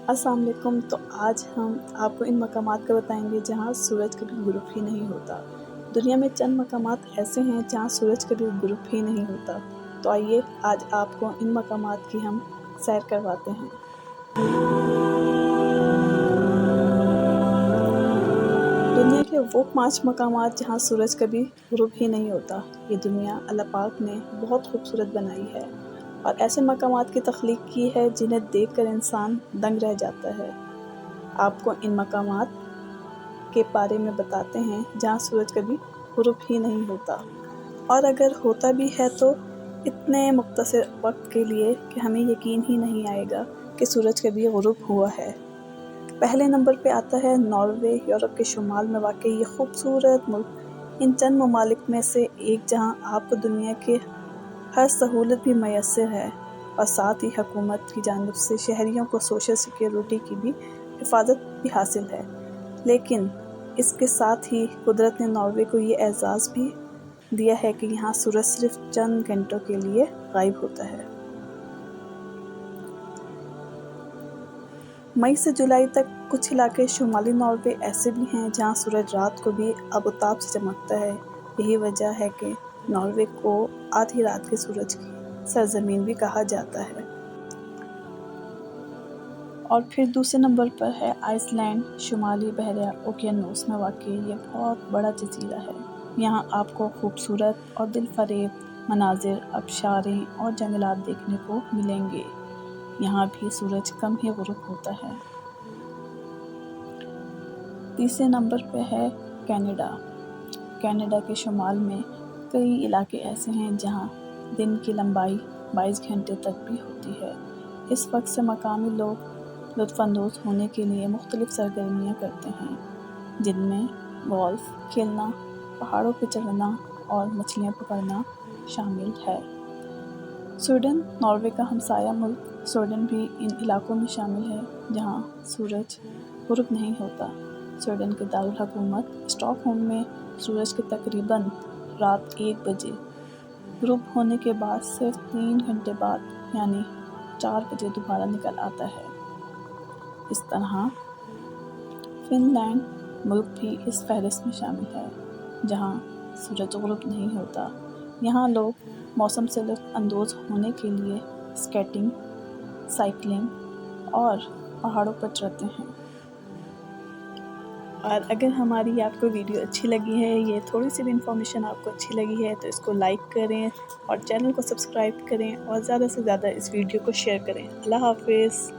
السلام علیکم۔ تو آج ہم آپ کو ان مقامات کا بتائیں گے جہاں سورج کبھی غروب ہی نہیں ہوتا۔ دنیا میں چند مقامات ایسے ہیں جہاں سورج کبھی غروب ہی نہیں ہوتا۔ تو آئیے آج آپ کو ان مقامات کی ہم سیر کرواتے ہیں۔ دنیا کے وہ 5 مقامات جہاں سورج کبھی غروب ہی نہیں ہوتا۔ یہ دنیا اللہ پاک نے بہت خوبصورت بنائی ہے اور ایسے مقامات کی تخلیق کی ہے جنہیں دیکھ کر انسان دنگ رہ جاتا ہے۔ آپ کو ان مقامات کے بارے میں بتاتے ہیں جہاں سورج کبھی غروب ہی نہیں ہوتا، اور اگر ہوتا بھی ہے تو اتنے مختصر وقت کے لیے کہ ہمیں یقین ہی نہیں آئے گا کہ سورج کبھی غروب ہوا ہے۔ پہلے نمبر پہ آتا ہے ناروے، یورپ کے شمال میں واقع یہ خوبصورت ملک ان چند ممالک میں سے ایک جہاں آپ کو دنیا کے ہر سہولت بھی میسر ہے، اور ساتھ ہی حکومت کی جانب سے شہریوں کو سوشل سیکیورٹی کی بھی حفاظت بھی حاصل ہے۔ لیکن اس کے ساتھ ہی قدرت نے ناروے کو یہ اعزاز بھی دیا ہے کہ یہاں سورج صرف چند گھنٹوں کے لیے غائب ہوتا ہے۔ مئی سے جولائی تک کچھ علاقے شمالی ناروے ایسے بھی ہیں جہاں سورج رات کو بھی آبوتاب سے چمکتا ہے۔ یہی وجہ ہے کہ ناروے کو آدھی رات کے سورج کی سرزمین بھی کہا جاتا ہے۔ اور پھر دوسرے نمبر پر ہے آئس لینڈ، شمالی بحر اوقیانوس میں واقع یہ بہت بڑا جزیرہ ہے۔ یہاں آپ کو خوبصورت اور دل فریب مناظر، آبشاریں اور جنگلات دیکھنے کو ملیں گے۔ یہاں بھی سورج کم ہی غروب ہوتا ہے۔ تیسرے نمبر پہ ہے کینیڈا۔ کینیڈا کے شمال میں کئی علاقے ایسے ہیں جہاں دن کی لمبائی 22 گھنٹے تک بھی ہوتی ہے۔ اس وقت سے مقامی لوگ لطف اندوز ہونے کے لیے مختلف سرگرمیاں کرتے ہیں، جن میں گولف کھیلنا، پہاڑوں پہ چڑھنا اور مچھلیاں پکڑنا شامل ہے۔ سویڈن، ناروے کا ہمسایہ ملک سویڈن بھی ان علاقوں میں شامل ہے جہاں سورج غروب نہیں ہوتا۔ سویڈن کے دارالحکومت اسٹاک ہوم میں سورج کے تقریباً رات 1 بجے غروب ہونے کے بعد صرف 3 گھنٹے بعد یعنی 4 بجے دوبارہ نکل آتا ہے۔ اس طرح فن لینڈ ملک بھی اس فہرست میں شامل ہے جہاں سورج غروب نہیں ہوتا۔ یہاں لوگ موسم سے لطف اندوز ہونے کے لیے اسکیٹنگ، سائیکلنگ اور پہاڑوں پر چڑھتے ہیں۔ اور اگر ہماری آپ کو ویڈیو اچھی لگی ہے، یہ تھوڑی سی بھی انفارمیشن آپ کو اچھی لگی ہے تو اس کو لائک کریں اور چینل کو سبسکرائب کریں اور زیادہ سے زیادہ اس ویڈیو کو شیئر کریں۔ اللہ حافظ۔